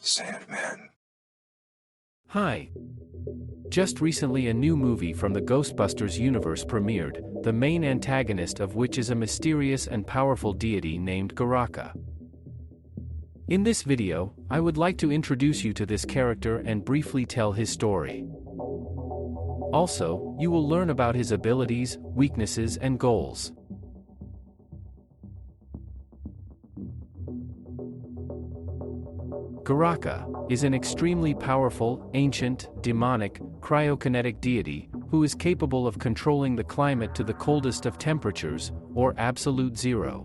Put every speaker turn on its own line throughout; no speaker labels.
Sandman.
Hi. Just recently a new movie from the Ghostbusters universe premiered, the main antagonist of which is a mysterious and powerful deity named Garraka. In this video, I would like to introduce you to this character and briefly tell his story. Also, you will learn about his abilities, weaknesses and goals. Garraka is an extremely powerful, ancient, demonic, cryokinetic deity who is capable of controlling the climate to the coldest of temperatures, or absolute zero.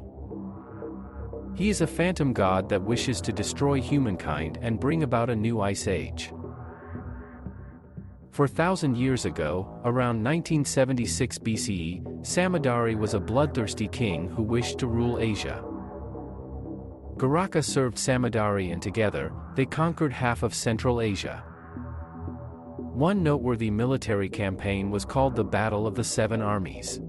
He is a phantom god that wishes to destroy humankind and bring about a new ice age. 4,000 years ago, around 1976 BCE, Samudari was a bloodthirsty king who wished to rule Asia. Garraka served Samudari and together, they conquered half of Central Asia. One noteworthy military campaign was called the Battle of the Seven Armies.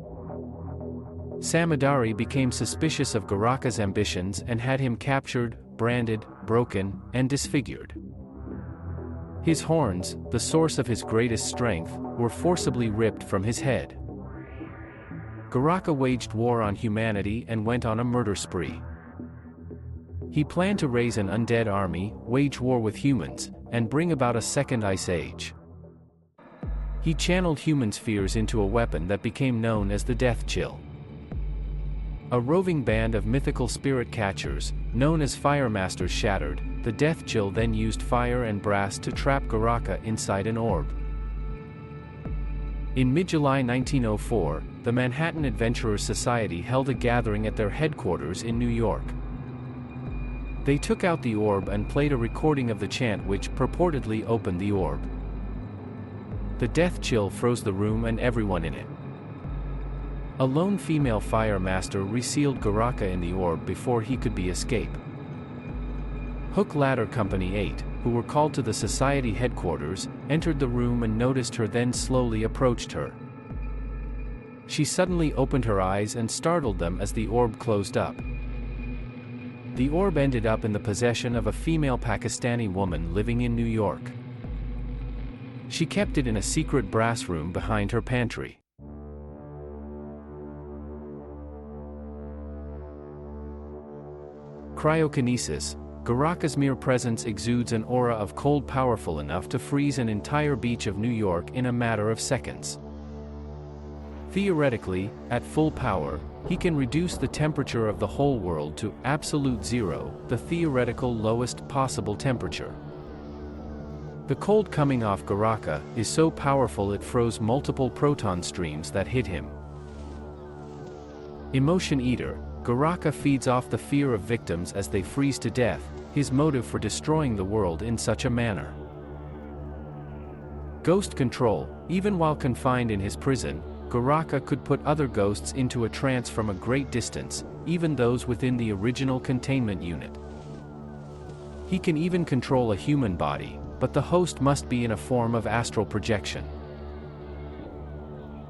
Samudari became suspicious of Garraka's ambitions and had him captured, branded, broken, and disfigured. His horns, the source of his greatest strength, were forcibly ripped from his head. Garraka waged war on humanity and went on a murder spree. He planned to raise an undead army, wage war with humans, and bring about a second ice age. He channeled humans' fears into a weapon that became known as the Death Chill. A roving band of mythical spirit catchers, known as Fire Masters shattered, the Death Chill then used fire and brass to trap Garraka inside an orb. In mid-July 1904, the Manhattan Adventurers Society held a gathering at their headquarters in New York. They took out the orb and played a recording of the chant which purportedly opened the orb. The death chill froze the room and everyone in it. A lone female fire master resealed Garraka in the orb before he could be escaped. Hook Ladder Company 8, who were called to the society headquarters, entered the room and noticed her, then slowly approached her. She suddenly opened her eyes and startled them as the orb closed up. The orb ended up in the possession of a female Pakistani woman living in New York. She kept it in a secret brass room behind her pantry. Cryokinesis. Garraka's mere presence exudes an aura of cold powerful enough to freeze an entire beach of New York in a matter of seconds. Theoretically, at full power, he can reduce the temperature of the whole world to absolute zero, the theoretical lowest possible temperature. The cold coming off Garraka is so powerful it froze multiple proton streams that hit him. Emotion Eater. Garraka feeds off the fear of victims as they freeze to death, his motive for destroying the world in such a manner. Ghost Control. Even while confined in his prison, Garraka could put other ghosts into a trance from a great distance, even those within the original containment unit. He can even control a human body, but the host must be in a form of astral projection.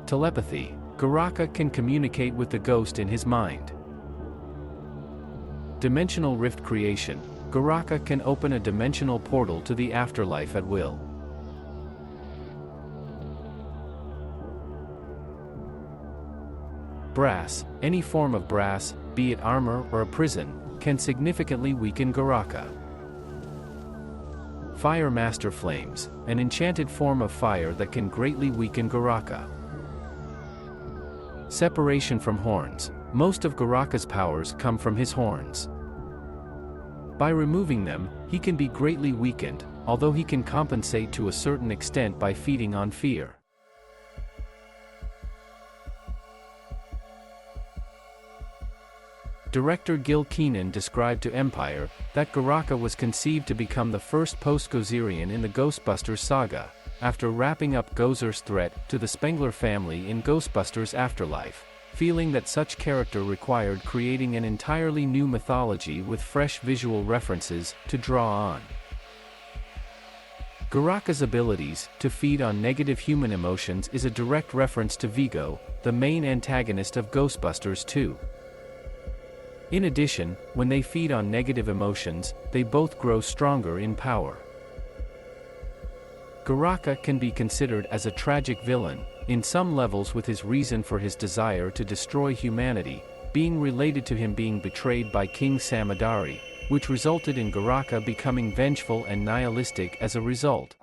Telepathy. Garraka can communicate with the ghost in his mind. Dimensional Rift Creation. Garraka can open a dimensional portal to the afterlife at will. Brass. Any form of brass, be it armor or a prison, can significantly weaken Garraka. Fire Master Flames. An enchanted form of fire that can greatly weaken Garraka. Separation from Horns. Most of Garraka's powers come from his horns. By removing them, he can be greatly weakened, although he can compensate to a certain extent by feeding on fear. Director Gil Kenan described to Empire that Garraka was conceived to become the first post-Gozerian in the Ghostbusters saga, after wrapping up Gozer's threat to the Spengler family in Ghostbusters Afterlife, feeling that such character required creating an entirely new mythology with fresh visual references to draw on. Garraka's abilities to feed on negative human emotions is a direct reference to Vigo, the main antagonist of Ghostbusters 2. In addition, when they feed on negative emotions, they both grow stronger in power. Garraka can be considered as a tragic villain, in some levels with his reason for his desire to destroy humanity, being related to him being betrayed by King Samadari, which resulted in Garraka becoming vengeful and nihilistic as a result.